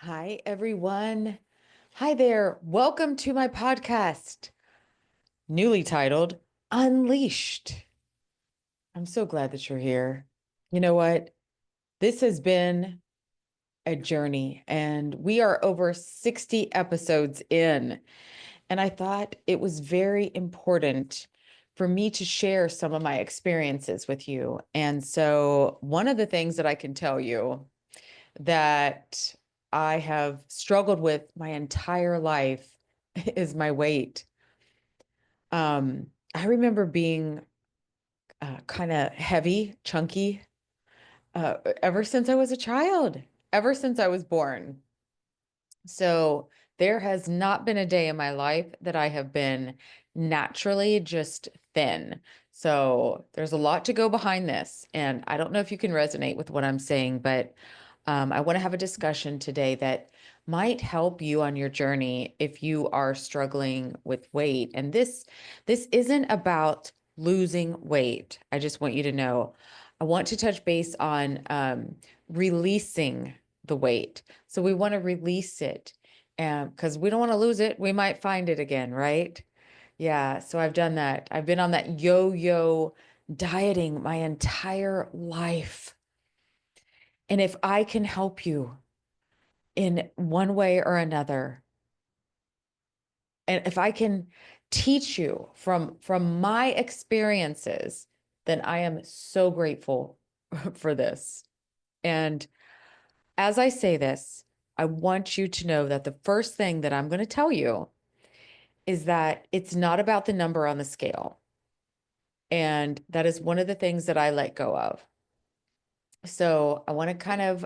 Hi, everyone. Hi there. Welcome to my podcast, newly titled Unleashed. I'm so glad that you're here. You know what? This has been a journey, and we are over 60 episodes in. And I thought it was very important for me to share some of my experiences with you. And so, one of the things that I can tell you that I have struggled with my entire life is my weight. I remember being kind of heavy, chunky, ever since I was a child, ever since I was born. So there has not been a day in my life that I have been naturally just thin. So there's a lot to go behind this. And I don't know if you can resonate with what I'm saying, but I want to have a discussion today that might help you on your journey if you are struggling with weight. And this isn't about losing weight. I just want you to know. I want to touch base on releasing the weight. So we want to release it, and because we don't want to lose it, we might find it again, right? Yeah, so I've done that. I've been on that yo-yo dieting my entire life. And if I can help you in one way or another, and if I can teach you from my experiences, then I am so grateful for this. And as I say this, I want you to know that the first thing that I'm going to tell you is that it's not about the number on the scale. And that is one of the things that I let go of. So I want to kind of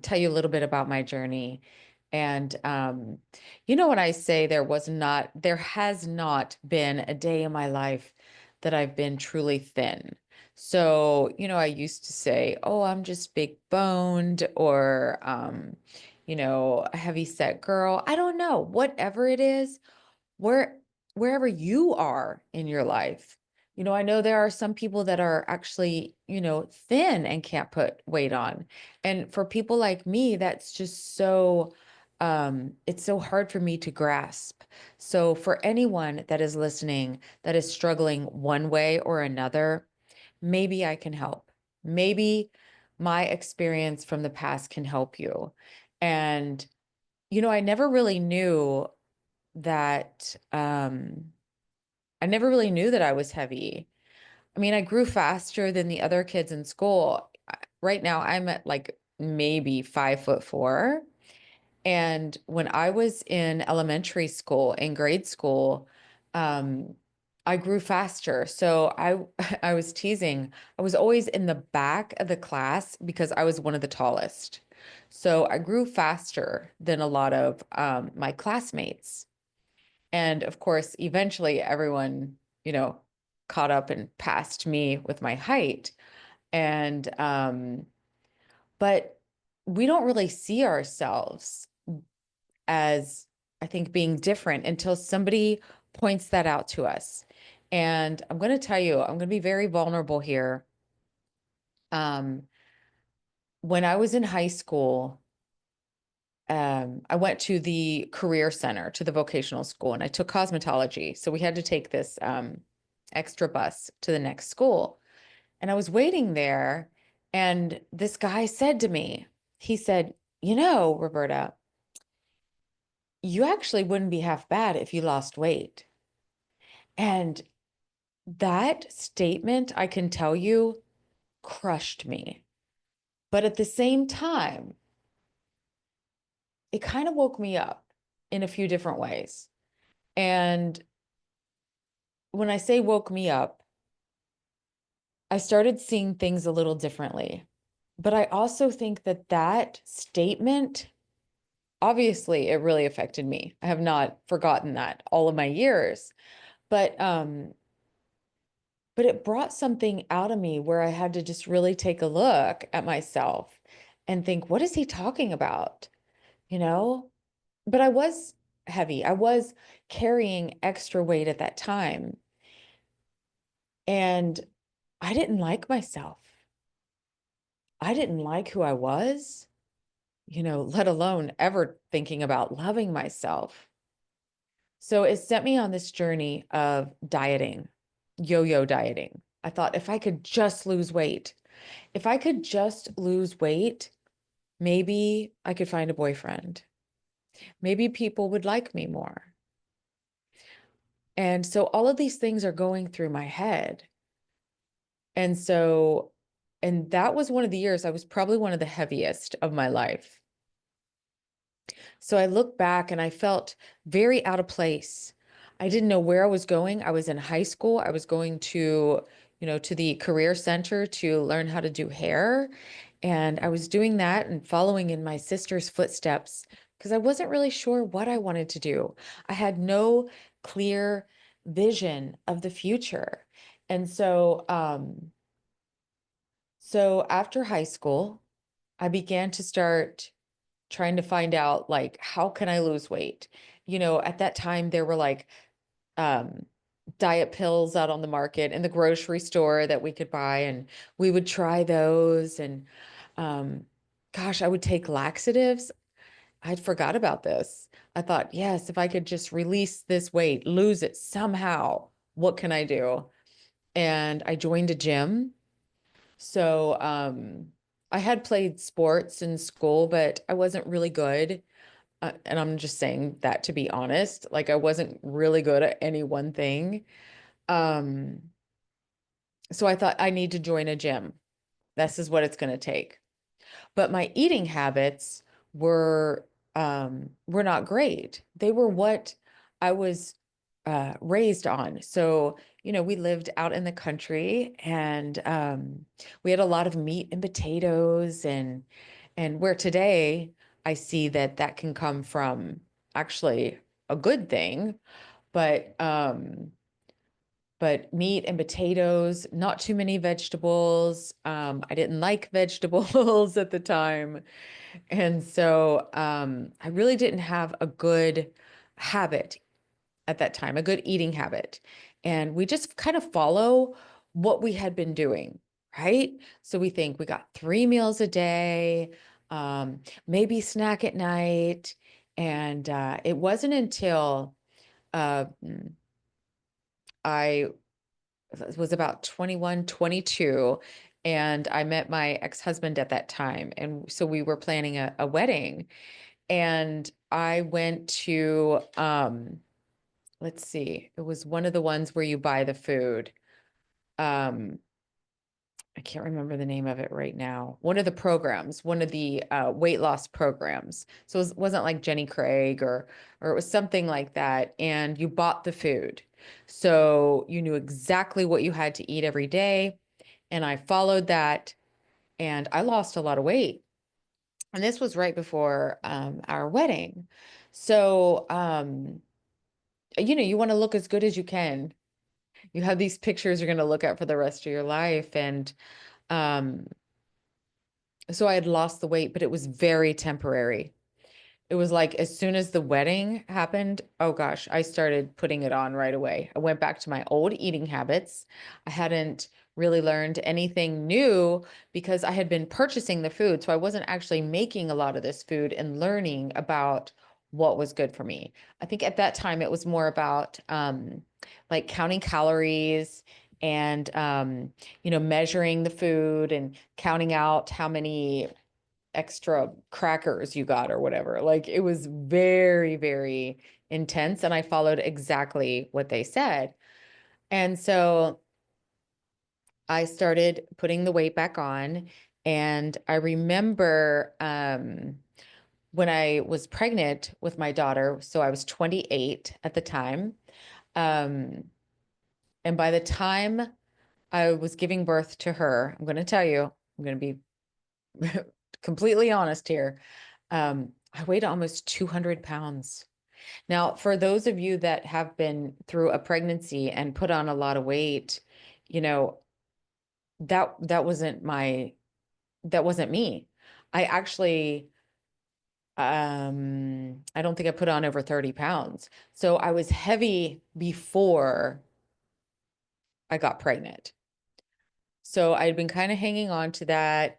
tell you a little bit about my journey. And when I say there has not been a day in my life that I've been truly thin. So, I used to say, oh, I'm just big boned or, a heavy set girl. I don't know, whatever it is, where wherever you are in your life. I know there are some people that are actually, thin and can't put weight on. And for people like me, that's just so it's so hard for me to grasp. So for anyone that is listening that is struggling one way or another, maybe I can help. Maybe my experience from the past can help you. And I never really knew that I never really knew that I was heavy. I mean, I grew faster than the other kids in school. Right now, I'm at like maybe 5'4". And when I was in elementary school, in grade school, um, I grew faster. So I I was teasing. I was always in the back of the class because I was one of the tallest. So I grew faster than a lot of my classmates. And of course, eventually everyone, caught up and passed me with my height. And, but we don't really see ourselves as, I think, being different until somebody points that out to us. And I'm going to tell you, I'm going to be very vulnerable here. Um, when I was in high school, I went to the career center, to the vocational school, and I took cosmetology. So we had to take this extra bus to the next school. And I was waiting there, and this guy said to me, he said, Roberta, you actually wouldn't be half bad if you lost weight. And that statement, I can tell you, crushed me. But at the same time, it kind of woke me up in a few different ways. And when I say woke me up, I started seeing things a little differently. But I also think that that statement, obviously, it really affected me. I have not forgotten that all of my years. But but it brought something out of me where I had to just really take a look at myself and think, what is he talking about? You know? But I was heavy. I was carrying extra weight at that time. And I didn't like myself. I didn't like who I was. let alone ever thinking about loving myself. So it set me on this journey of dieting, yo-yo dieting. I thought if I could just lose weight, if I could just lose weight, maybe I could find a boyfriend. Maybe people would like me more. And so all of these things are going through my head. And so, and that was one of the years I was probably one of the heaviest of my life. So I look back and I felt very out of place. I didn't know where I was going. I was in high school. I was going to the career center to learn how to do hair. And I was doing that and following in my sister's footsteps because I wasn't really sure what I wanted to do. I had no clear vision of the future. And so after high school, I began to start trying to find out like how can I lose weight? At that time there were like um diet pills out on the market in the grocery store that we could buy, and we would try those. And um gosh, I would take laxatives. I'd forgot about this. I thought, yes, if I could just release this weight, lose it somehow, what can I do? And I joined a gym. So I had played sports in school, but I wasn't really good. And I'm just saying that to be honest, like I wasn't really good at any one thing. Um, so I thought I need to join a gym. This is what it's going to take. But my eating habits were were not great. They were what I was raised on. So, we lived out in the country, and we had a lot of meat and potatoes, and where today I see that that can come from actually a good thing, but meat and potatoes, not too many vegetables. I didn't like vegetables at the time. And so I really didn't have a good habit at that time, a good eating habit. And we just kind of follow what we had been doing, right? So we think we got 3 meals a day, maybe snack at night. And it wasn't until uh, I was about 21, 22, and I met my ex-husband at that time. And so we were planning a wedding. And I went to, let's see, it was one of the ones where you buy the food. Um, I can't remember the name of it right now. One of the programs, one of the weight loss programs. So it wasn't like Jenny Craig, or it was something like that. And you bought the food. So you knew exactly what you had to eat every day. And I followed that, and I lost a lot of weight. And this was right before our wedding. So you want to look as good as you can. You have these pictures you're going to look at for the rest of your life. And um, so I had lost the weight, but it was very temporary. It was like as soon as the wedding happened, oh gosh, I started putting it on right away. I went back to my old eating habits. I hadn't really learned anything new because I had been purchasing the food. So I wasn't actually making a lot of this food and learning about what was good for me. I think at that time it was more about like counting calories and measuring the food and counting out how many extra crackers you got or whatever. Like it was very, very intense. And I followed exactly what they said. And so I started putting the weight back on. And I remember when I was pregnant with my daughter, so I was 28 at the time. Um, and by the time I was giving birth to her, I'm going to tell you, I'm going to be completely honest here. I weighed almost 200 pounds. Now, for those of you that have been through a pregnancy and put on a lot of weight, you know, that wasn't me. I actually, I don't think I put on over 30 pounds. So I was heavy before I got pregnant. So I'd been kind of hanging on to that,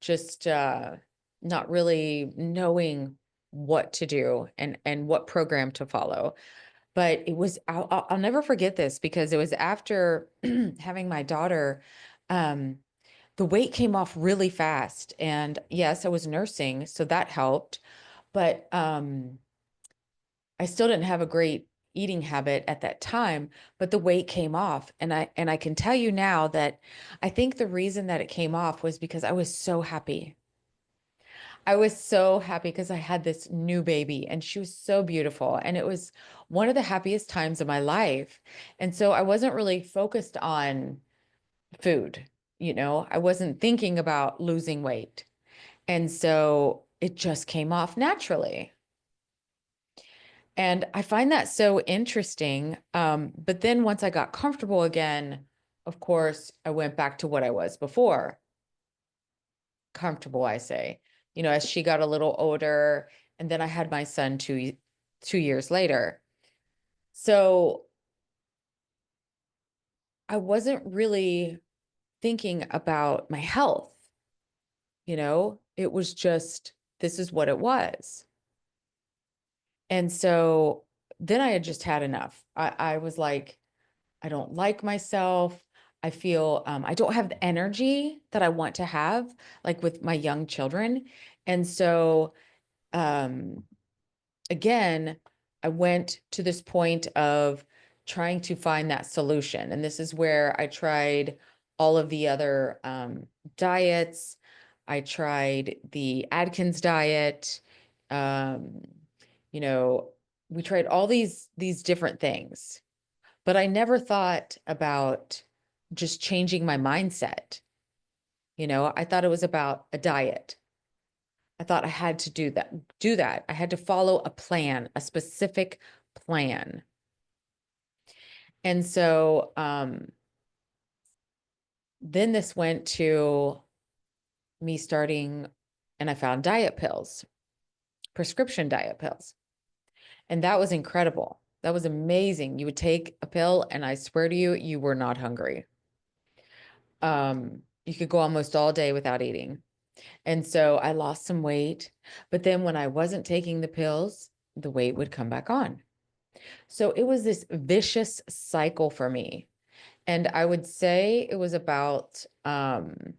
just, not really knowing what to do and what program to follow. But it was, I'll never forget this because it was after having my daughter. Um, the weight came off really fast. And yes, I was nursing, so that helped. But I still didn't have a great eating habit at that time, but the weight came off. And I can tell you now that I think the reason that it came off was because I was so happy. I was so happy because I had this new baby and she was so beautiful. And it was one of the happiest times of my life. And so I wasn't really focused on food, I wasn't thinking about losing weight. And so it just came off naturally. And I find that so interesting. But then once I got comfortable again, of course, I went back to what I was before. Comfortable, I say, as she got a little older, and then I had my son 2 years later. So I wasn't really thinking about my health, it was just this is what it was. And so then I had just had enough. I was like, I don't like myself. I feel I don't have the energy that I want to have, like with my young children. And so, um, again, I went to this point of trying to find that solution. And this is where I tried all of the other diets. I tried the Atkins diet. Um, you know, we tried all these different things, but I never thought about just changing my mindset. I thought it was about a diet. I thought I had to do that. I had to follow a plan, a specific plan. And so then this went to me starting, and I found diet pills, prescription diet pills. And that was incredible. That was amazing. You would take a pill, and I swear to you, you were not hungry. You could go almost all day without eating. And so I lost some weight. But then when I wasn't taking the pills, the weight would come back on. So it was this vicious cycle for me. And I would say it was about when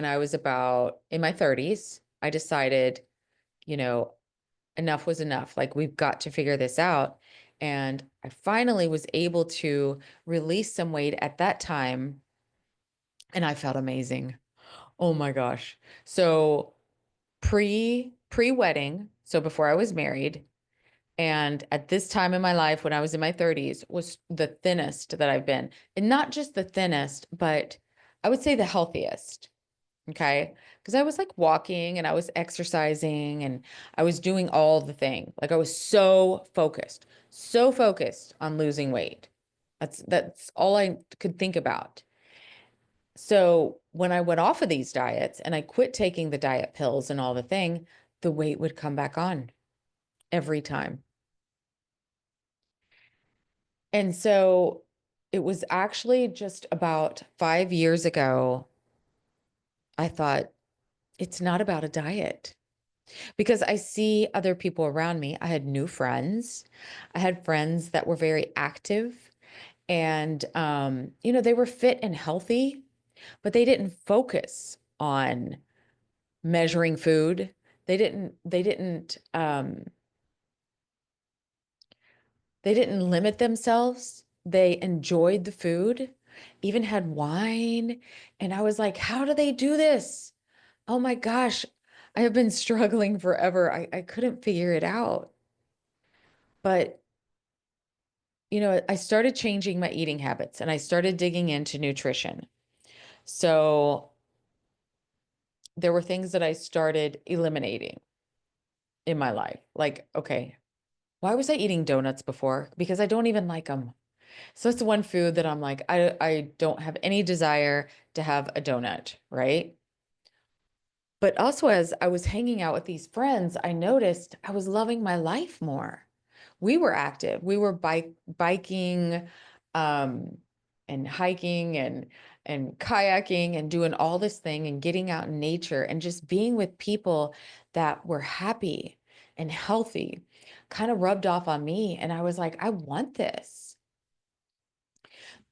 I was about in my 30s, I decided, you know, enough was enough. Like, we've got to figure this out. And I finally was able to release some weight at that time. And I felt amazing. Oh my gosh. So pre-wedding, so before I was married, and at this time in my life when I was in my 30s was the thinnest that I've been. And not just the thinnest, but I would say the healthiest. Okay. Because I was like walking and I was exercising and I was doing all the thing. Like, I was so focused on losing weight. That's all I could think about. So when I went off of these diets and I quit taking the diet pills and all the thing, the weight would come back on every time. And so it was actually just about 5 years ago, I thought, it's not about a diet because I see other people around me. I had new friends. I had friends that were very active and, they were fit and healthy, but they didn't focus on measuring food. They didn't limit themselves. They enjoyed the food, even had wine. And I was like, how do they do this? Oh my gosh, I have been struggling forever. I couldn't figure it out. But, I started changing my eating habits and I started digging into nutrition. So there were things that I started eliminating in my life. Like, okay, why was I eating donuts before? Because I don't even like them. So it's one food that I'm like, I don't have any desire to have a donut, right? But also, as I was hanging out with these friends, I noticed I was loving my life more. We were active. We were biking, um, and hiking, and and kayaking and doing all this thing and getting out in nature and just being with people that were happy and healthy kind of rubbed off on me. And I was like, I want this.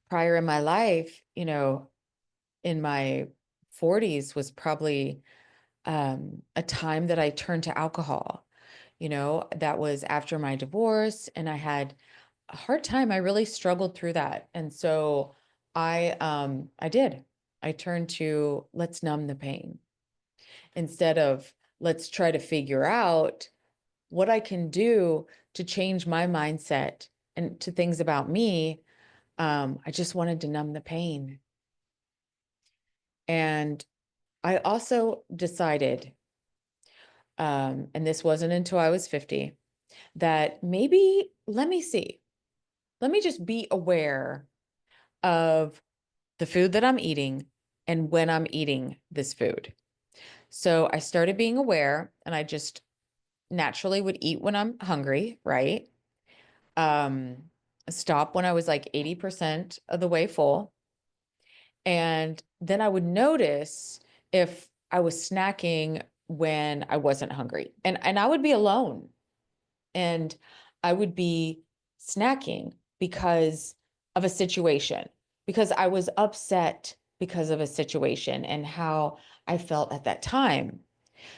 Prior in my life, in my 40s was probably a time that I turned to alcohol. That was after my divorce, and I had a hard time. I really struggled through that. And so I did. I turned to let's numb the pain instead of let's try to figure out what I can do to change my mindset and to things about me. I just wanted to numb the pain. And I also decided, and this wasn't until I was 50, that maybe let me see. Let me just be aware of the food that I'm eating and when I'm eating this food. So I started being aware, and I just naturally would eat when I'm hungry, right? Um, Stop when I was like 80% of the way full. And then I would notice if I was snacking when I wasn't hungry. And I would be alone, and I would be snacking because of a situation, because I was upset because of a situation and how I felt at that time.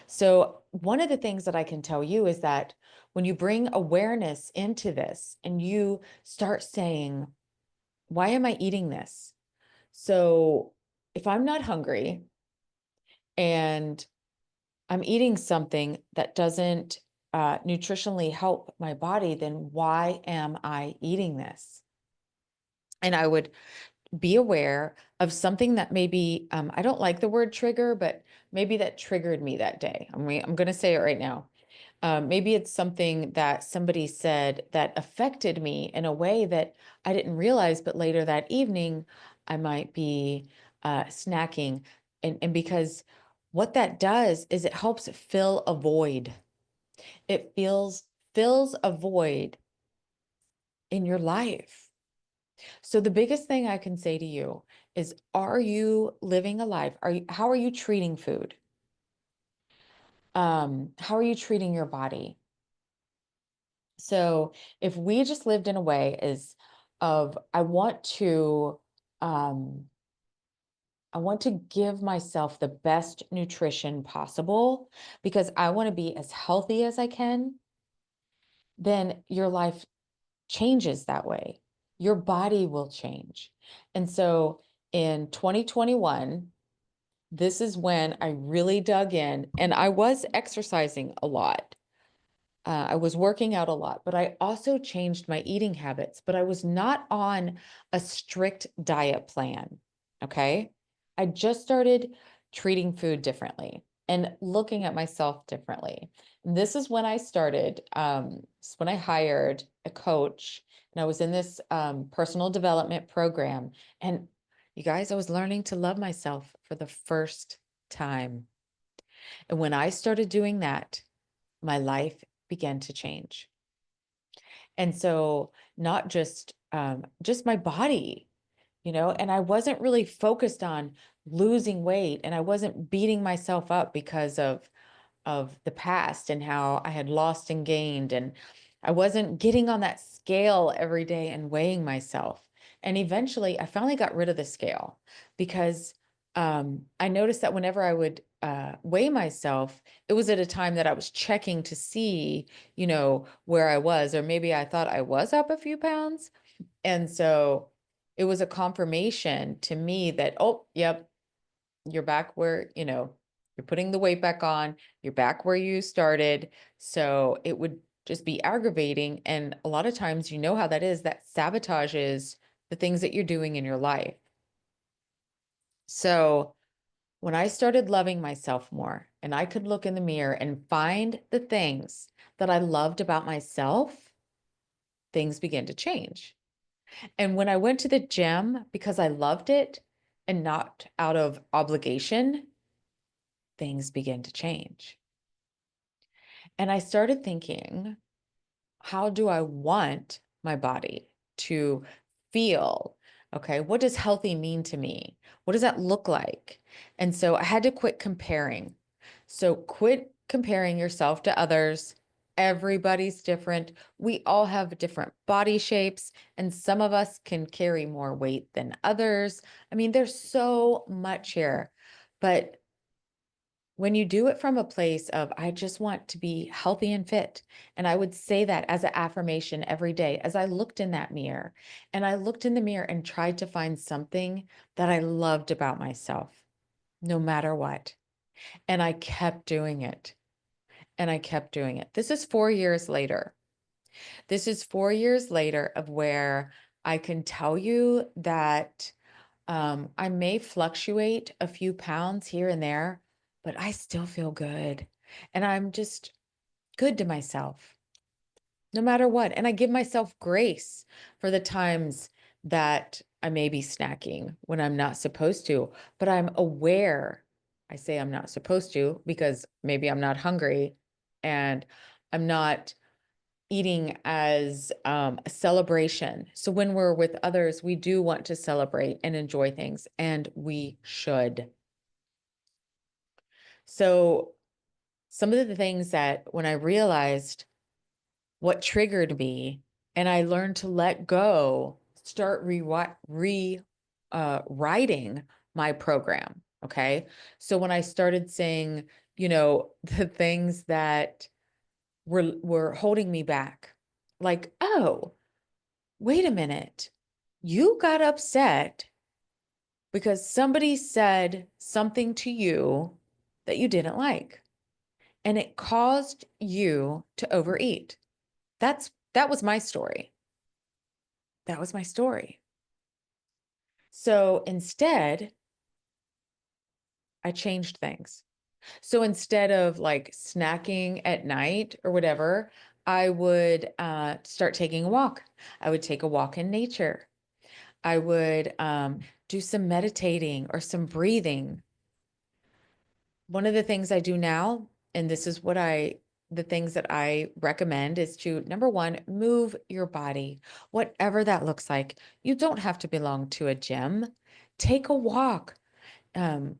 So, one of the things that I can tell you is that when you bring awareness into this and you start saying, why am I eating this? So, if I'm not hungry and I'm eating something that doesn't nutritionally help my body, then why am I eating this? And I would be aware of something that maybe, I don't like the word trigger, but maybe that triggered me that day. I'm going to say it right now. Maybe it's something that somebody said that affected me in a way that I didn't realize, but later that evening, I might be snacking. And because what that does is it helps fill a void. It fills a void in your life. So the biggest thing I can say to you is, are you living a life? How are you treating food? How are you treating your body? So if we just lived in a way is of um, I want to give myself the best nutrition possible because I want to be as healthy as I can, then your life changes that way. Your body will change. And so in 2021, this is when I really dug in, and I was exercising a lot. I was working out a lot, but I also changed my eating habits, but I was not on a strict diet plan. Okay. I just started treating food differently and looking at myself differently. And this is when I started, it's when I hired a coach, and I was in this personal development program. And you guys, I was learning to love myself for the first time. And when I started doing that, my life began to change. And so not just my body, and I wasn't really focused on losing weight, and I wasn't beating myself up because of the past and how I had lost and gained. And I wasn't getting on that scale every day and weighing myself. And eventually I finally got rid of the scale because I noticed that whenever I would weigh myself, it was at a time that I was checking to see, where I was, or maybe I thought I was up a few pounds. And so it was a confirmation to me that, oh, yep, you're back where, you're putting the weight back on, you're back where you started. So it would just be aggravating. And a lot of times, you know how that is, that sabotages the things that you're doing in your life. So when I started loving myself more and I could look in the mirror and find the things that I loved about myself, things began to change. And when I went to the gym because I loved it and not out of obligation, things began to change. And I started thinking, how do I want my body to feel? Okay. What does healthy mean to me? What does that look like? And so I had to quit comparing. So quit comparing yourself to others. Everybody's different. We all have different body shapes, and some of us can carry more weight than others. I mean, there's so much here. But when you do it from a place of, I just want to be healthy and fit, and I would say that as an affirmation every day as I looked in that mirror, and I looked in the mirror and tried to find something that I loved about myself, no matter what. And I kept doing it. And I kept doing it. This is 4 years later. This is 4 years later of where I can tell you that I may fluctuate a few pounds here and there, but I still feel good. And I'm just good to myself, no matter what. And I give myself grace for the times that I may be snacking when I'm not supposed to, but I'm aware. I say I'm not supposed to because maybe I'm not hungry and I'm not eating as a celebration. So when we're with others, we do want to celebrate and enjoy things, and we should. So some of the things that when I realized what triggered me and I learned to let go, start writing my program. Okay. So when I started saying, the things that were holding me back, like, oh, wait a minute. You got upset because somebody said something to you that you didn't like, and it caused you to overeat. That was my story. That was my story. So instead, I changed things. So instead of like snacking at night or whatever, I would start taking a walk. I would take a walk in nature. I would do some meditating or some breathing. One of the things I do now, and this is the things that I recommend is to, number one, move your body, whatever that looks like. You don't have to belong to a gym. Take a walk. Um,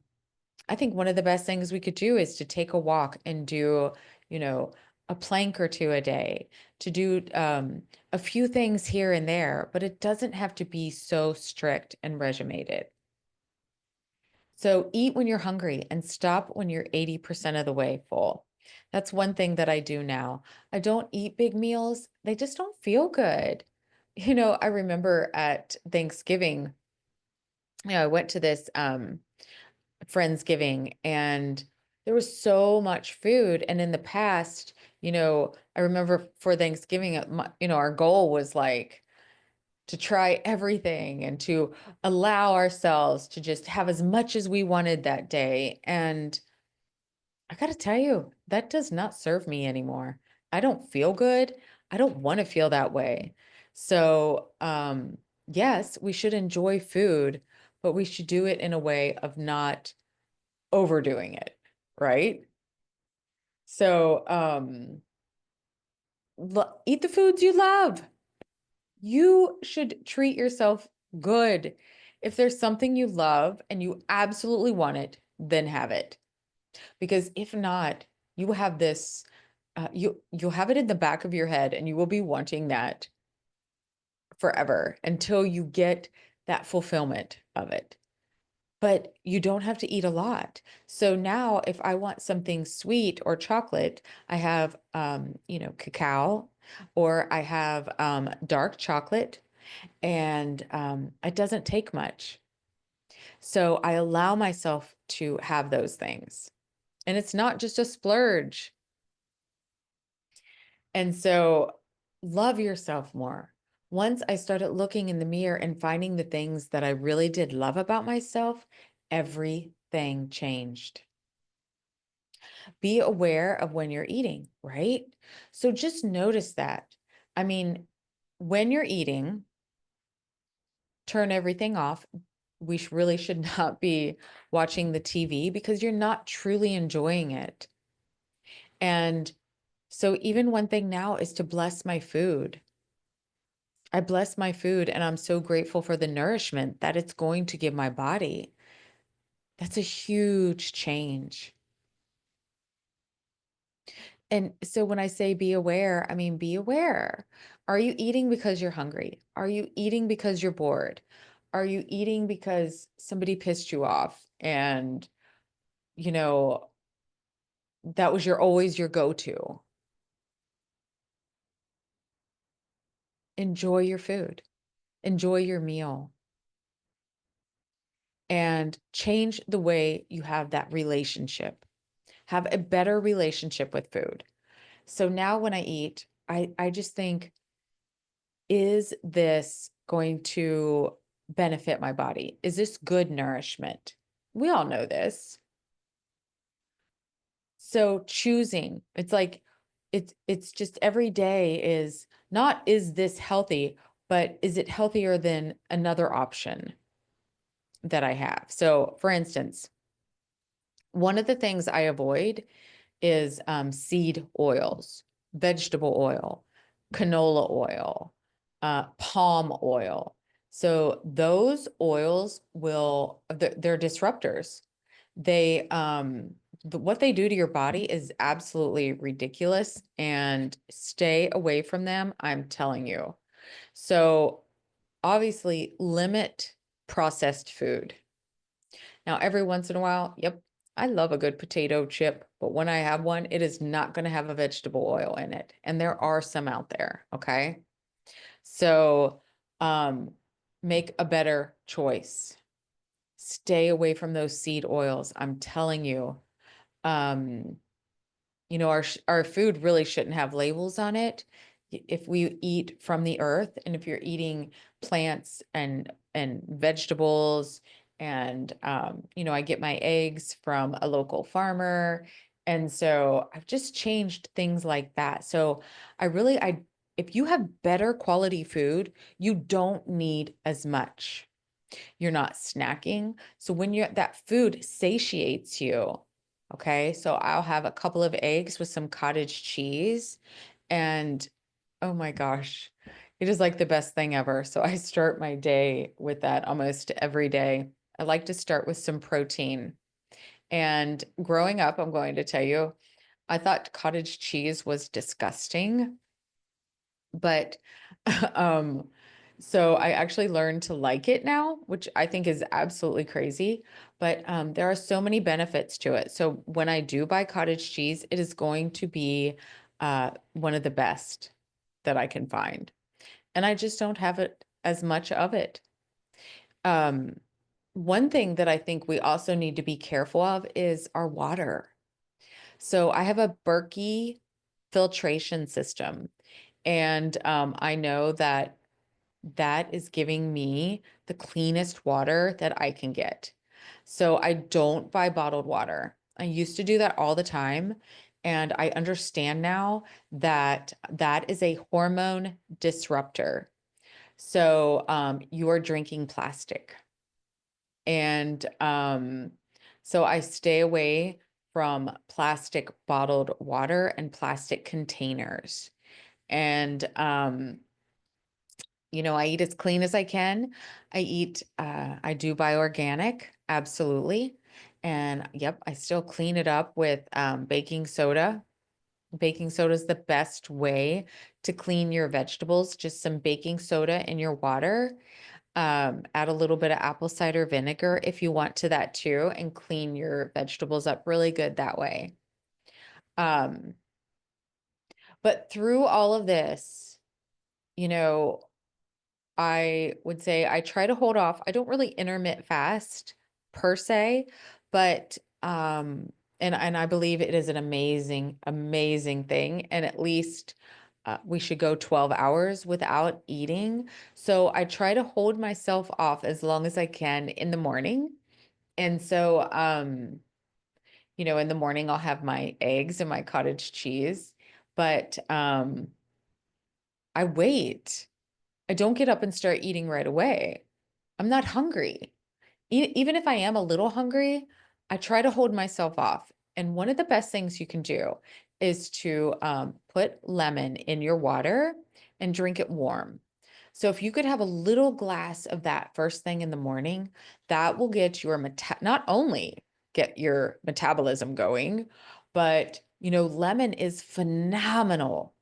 I think one of the best things we could do is to take a walk and do, you know, a plank or two a day, to do a few things here and there, but it doesn't have to be so strict and regimented. So eat when you're hungry and stop when you're 80% of the way full. That's one thing that I do now. I don't eat big meals. They just don't feel good. I remember at Thanksgiving, I went to this Friendsgiving, and there was so much food. And in the past, I remember for Thanksgiving, our goal was like to try everything and to allow ourselves to just have as much as we wanted that day. And I got to tell you, that does not serve me anymore. I don't feel good. I don't want to feel that way. So, yes, we should enjoy food, but we should do it in a way of not overdoing it, right? So, eat the foods you love. You should treat yourself good. If there's something you love and you absolutely want it, then have it. Because if not, you will have this, you'll have it in the back of your head, and you will be wanting that forever until you get that fulfillment of it. But you don't have to eat a lot. So now if I want something sweet or chocolate, I have, cacao, or I have dark chocolate, and it doesn't take much. So I allow myself to have those things. And it's not just a splurge. And so love yourself more. Once I started looking in the mirror and finding the things that I really did love about myself, everything changed. Be aware of when you're eating, right? So just notice that. I mean, when you're eating, turn everything off. We really should not be watching the TV because you're not truly enjoying it. And so even one thing now is to bless my food. I bless my food and I'm so grateful for the nourishment that it's going to give my body. That's a huge change. And so when I say be aware, I mean be aware. Are you eating because you're hungry? Are you eating because you're bored? Are you eating because somebody pissed you off and, you know, that was your always your go-to? Enjoy your food. Enjoy your meal and change the way you have that relationship. Have a better relationship with food. So now when I eat, I just think, is this going to benefit my body? Is this good nourishment? We all know this. So choosing, it's like it's just every day is not is this healthy, but is it healthier than another option that I have? So for instance, one of the things I avoid is seed oils, vegetable oil, canola oil, palm oil. So those oils they're disruptors. What they do to your body is absolutely ridiculous, and stay away from them, I'm telling you. So obviously limit processed food. Now, every once in a while, yep, I love a good potato chip, but when I have one, it is not going to have a vegetable oil in it. And there are some out there, okay? So, um, make a better choice. Stay away from those seed oils. I'm telling you. Um, our food really shouldn't have labels on it. If we eat from the earth, and if you're eating plants and vegetables, and I get my eggs from a local farmer, and so I've just changed things like that. So I if you have better quality food, you don't need as much. You're not snacking. So when that food satiates you, okay? So I'll have a couple of eggs with some cottage cheese, and oh my gosh, it is like the best thing ever. So I start my day with that almost every day. I like to start with some protein. And growing up, I'm going to tell you, I thought cottage cheese was disgusting. But um, so I actually learned to like it now, which I think is absolutely crazy. But there are so many benefits to it. So when I do buy cottage cheese, it is going to be one of the best that I can find. And I just don't have it as much of it. Um, one thing that I think we also need to be careful of is our water. So I have a Berkey filtration system. And I know that that is giving me the cleanest water that I can get. So I don't buy bottled water. I used to do that all the time. And I understand now that that is a hormone disruptor. So you are drinking plastic. And so I stay away from plastic bottled water and plastic containers. And I eat as clean as I can. I do buy organic, absolutely. And yep, I still clean it up with baking soda. Baking soda is the best way to clean your vegetables. Just some baking soda in your water. Add a little bit of apple cider vinegar if you want to that too, and clean your vegetables up really good that way. Um, but through all of this, you know, I would say I try to hold off. I don't really intermittent fast per se, but and I believe it is an amazing, amazing thing. And at least we should go 12 hours without eating. So I try to hold myself off as long as I can in the morning. And so in the morning I'll have my eggs and my cottage cheese, but I wait. I don't get up and start eating right away. I'm not hungry. Even if I am a little hungry, I try to hold myself off. And one of the best things you can do is to put lemon in your water and drink it warm. So if you could have a little glass of that first thing in the morning, that will get your not only get your metabolism going, but lemon is phenomenal.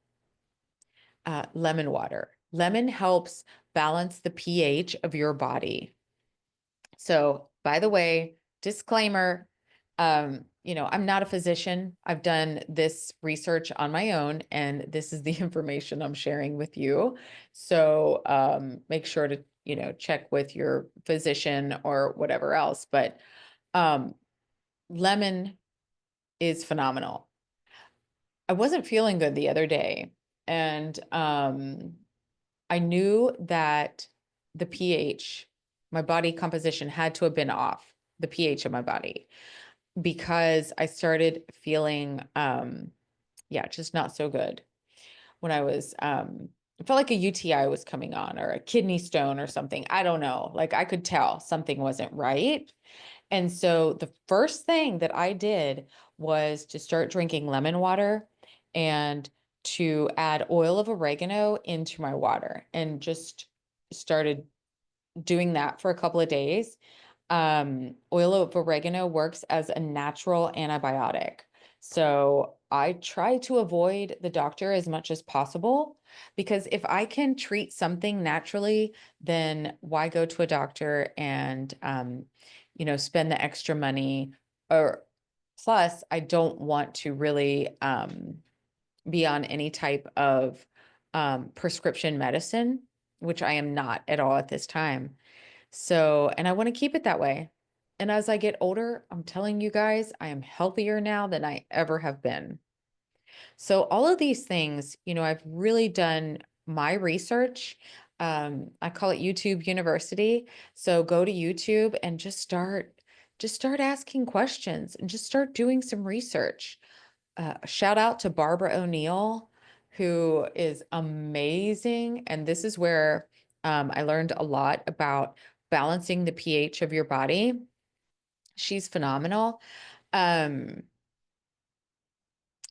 Lemon water. Lemon helps balance the pH of your body. So, by the way, disclaimer, I'm not a physician. I've done this research on my own, and this is the information I'm sharing with you. So, make sure to, check with your physician or whatever else. But um, lemon is phenomenal. I wasn't feeling good the other day, and I knew that the pH, my body composition had to have been off, the pH of my body, because I started feeling, yeah, just not so good when I felt like a UTI was coming on or a kidney stone or something. I don't know. Like I could tell something wasn't right. And so the first thing that I did was to start drinking lemon water and to add oil of oregano into my water and just started doing that for a couple of days. Oil of oregano works as a natural antibiotic. So I try to avoid the doctor as much as possible because if I can treat something naturally, then why go to a doctor and, spend the extra money? Or plus, I don't want to really be on any type of prescription medicine, which I am not at all at this time. So, and I want to keep it that way. And as I get older, I'm telling you guys, I am healthier now than I ever have been. So, all of these things, I've really done my research. I call it YouTube University. So, go to YouTube and just start asking questions and just start doing some research. Shout out to Barbara O'Neill, who is amazing. And this is where I learned a lot about balancing the pH of your body. She's phenomenal. Um,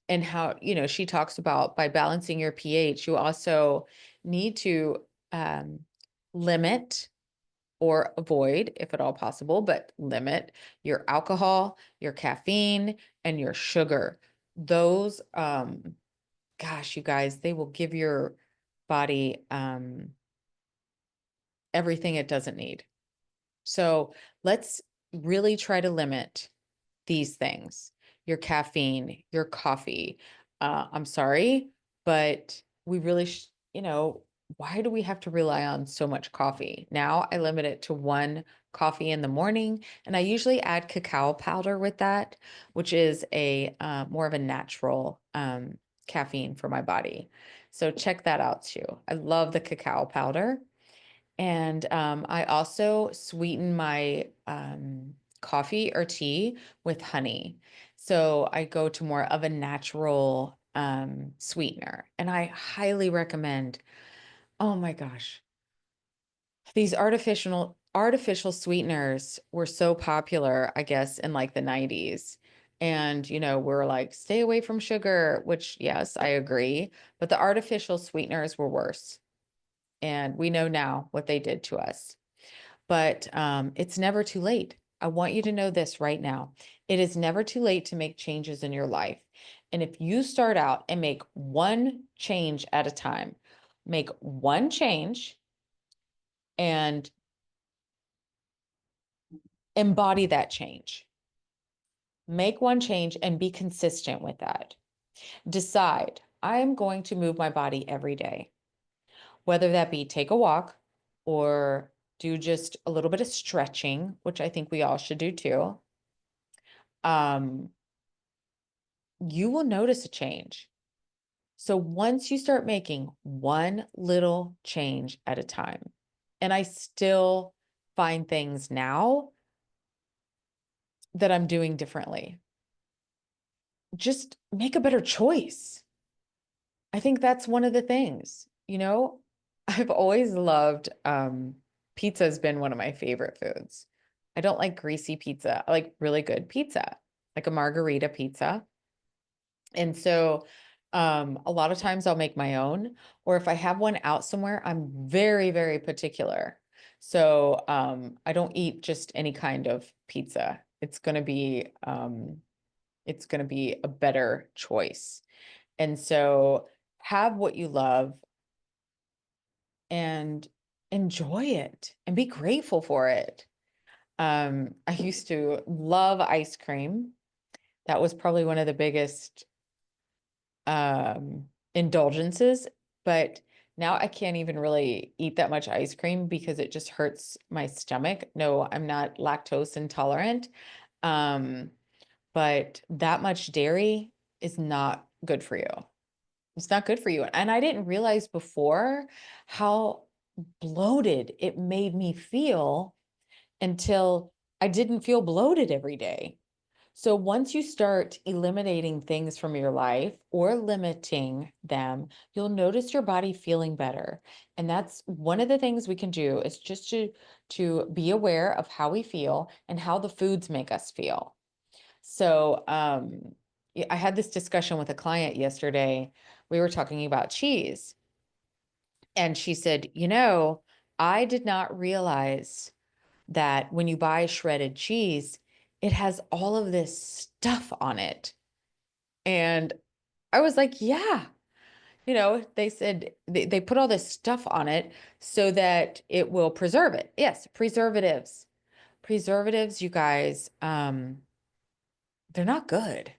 and how, she talks about by balancing your pH, you also need to um, limit or avoid, if at all possible, but limit your alcohol, your caffeine, and your sugar. Those gosh, you guys, they will give your body everything it doesn't need. So let's really try to limit these things, your caffeine, your coffee. I'm sorry, but we really, why do we have to rely on so much coffee? Now I limit it to one coffee in the morning, and I usually add cacao powder with that, which is a more of a natural caffeine for my body. So check that out too. I love the cacao powder. And I also sweeten my coffee or tea with honey. So I go to more of a natural sweetener. And I highly recommend, oh my gosh, these artificial sweeteners were so popular, I guess, in like the 90s. And, we're like, stay away from sugar, which, yes, I agree. But the artificial sweeteners were worse. And we know now what they did to us. But it's never too late. I want you to know this right now. It is never too late to make changes in your life. And if you start out and make one change at a time, make one change and embody that change. Make one change and be consistent with that. Decide, I'm going to move my body every day, whether that be take a walk or do just a little bit of stretching, which I think we all should do too. Um, you will notice a change. So once you start making one little change at a time, and I still find things now that I'm doing differently, just make a better choice. I think that's one of the things, I've always loved pizza has been one of my favorite foods. I don't like greasy pizza. I like really good pizza, like a margarita pizza. And so A lot of times I'll make my own, or if I have one out somewhere, I'm very, very particular. So I don't eat just any kind of pizza. It's gonna be a better choice. And so have what you love and enjoy it and be grateful for it. I used to love ice cream. That was probably one of the biggest indulgences, but now I can't even really eat that much ice cream because it just hurts my stomach. No, I'm not lactose intolerant. Um, but that much dairy is not good for you. It's not good for you. And I didn't realize before how bloated it made me feel until I didn't feel bloated every day. So once you start eliminating things from your life or limiting them, you'll notice your body feeling better. And that's one of the things we can do is just to be aware of how we feel and how the foods make us feel. So yeah, I had this discussion with a client yesterday. We were talking about cheese, and she said, I did not realize that when you buy shredded cheese, it has all of this stuff on it. And I was like, yeah, they said they put all this stuff on it so that it will preserve it. Yes, preservatives. Preservatives, you guys, they're not good.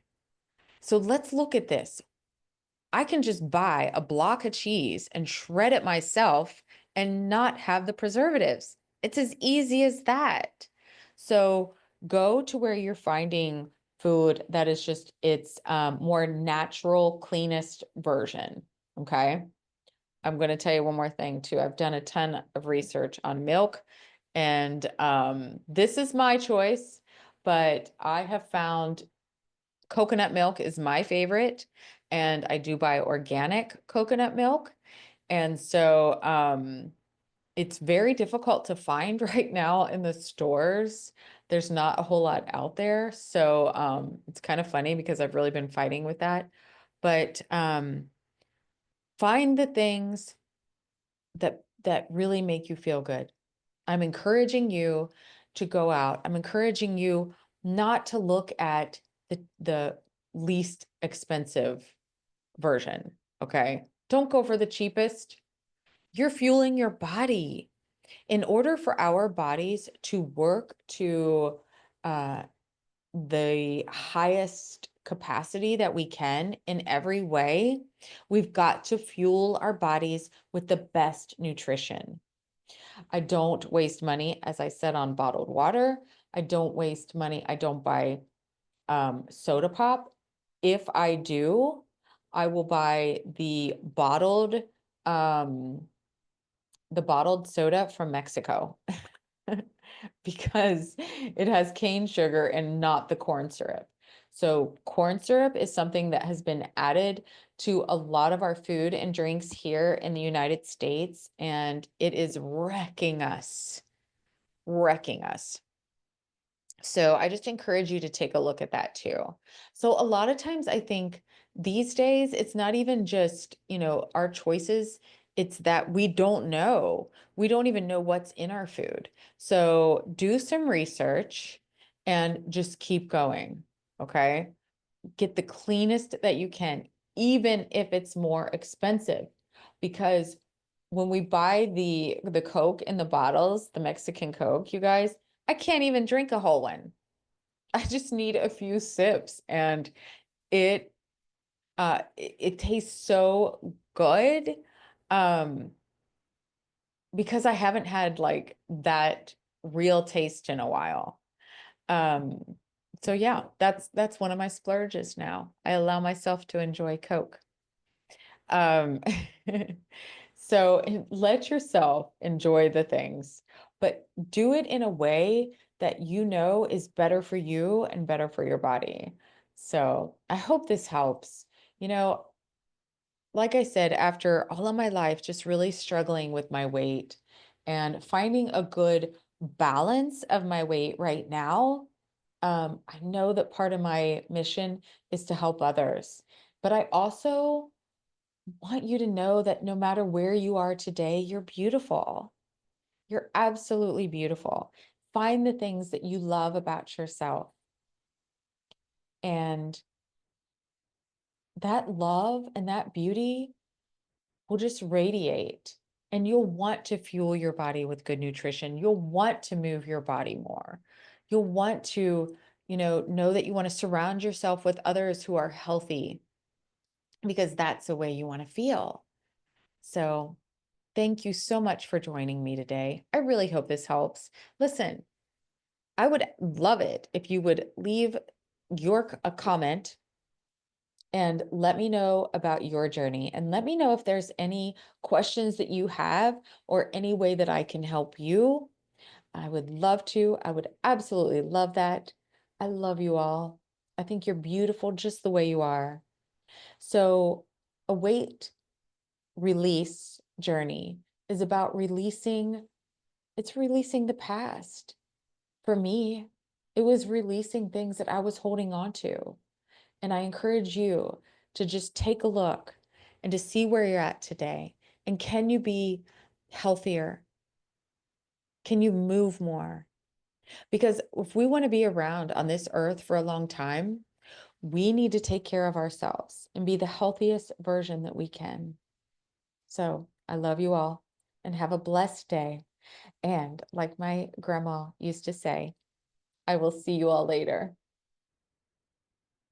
So let's look at this. I can just buy a block of cheese and shred it myself and not have the preservatives. It's as easy as that. So go to where you're finding food that is just its more natural, cleanest version. Okay. I'm going to tell you one more thing too. I've done a ton of research on milk, and this is my choice, but I have found coconut milk is my favorite, and I do buy organic coconut milk. And so it's very difficult to find right now in the stores. There's not a whole lot out there. So it's kind of funny because I've really been fighting with that. But find the things that really make you feel good. I'm encouraging you to go out. I'm encouraging you not to look at the least expensive version, okay? Don't go for the cheapest. You're fueling your body. In order for our bodies to work to uh, the highest capacity that we can in every way, we've got to fuel our bodies with the best nutrition. I don't waste money, as I said, on bottled water. I don't waste money. I don't buy soda pop. If I do, I will buy um, the bottled soda from Mexico because it has cane sugar and not the corn syrup. So corn syrup is something that has been added to a lot of our food and drinks here in the United States, and it is wrecking us, wrecking us. So I just encourage you to take a look at that too. So a lot of times I think these days it's not even just, our choices, it's that we don't know. We don't even know what's in our food. So do some research and just keep going. Okay? Get the cleanest that you can, even if it's more expensive. Because when we buy the Coke in the bottles, the Mexican Coke, you guys, I can't even drink a whole one. I just need a few sips, and it it tastes so good um because I haven't had like that real taste in a while. Um so yeah, that's one of my splurges now. I allow myself to enjoy Coke. Um, so let yourself enjoy the things, but do it in a way that you know is better for you and better for your body. So I hope this helps. You know, like I said, after all of my life, just really struggling with my weight and finding a good balance of my weight right now, I know that part of my mission is to help others. But I also want you to know that no matter where you are today, you're beautiful. You're absolutely beautiful. Find the things that you love about yourself. And that love and that beauty will just radiate. And you'll want to fuel your body with good nutrition. You'll want to move your body more. You'll want to, know that you want to surround yourself with others who are healthy because that's the way you want to feel. So, thank you so much for joining me today. I really hope this helps. Listen, I would love it if you would leave a comment and let me know about your journey, and let me know if there's any questions that you have or any way that I can help you. I would love to. I would absolutely love that. I love you all. I think you're beautiful just the way you are. So, a weight release journey is about releasing the past. For me, it was releasing things that I was holding on to. And I encourage you to just take a look and to see where you're at today. And can you be healthier? Can you move more? Because if we want to be around on this earth for a long time, we need to take care of ourselves and be the healthiest version that we can. So I love you all and have a blessed day. And like my grandma used to say, I will see you all later.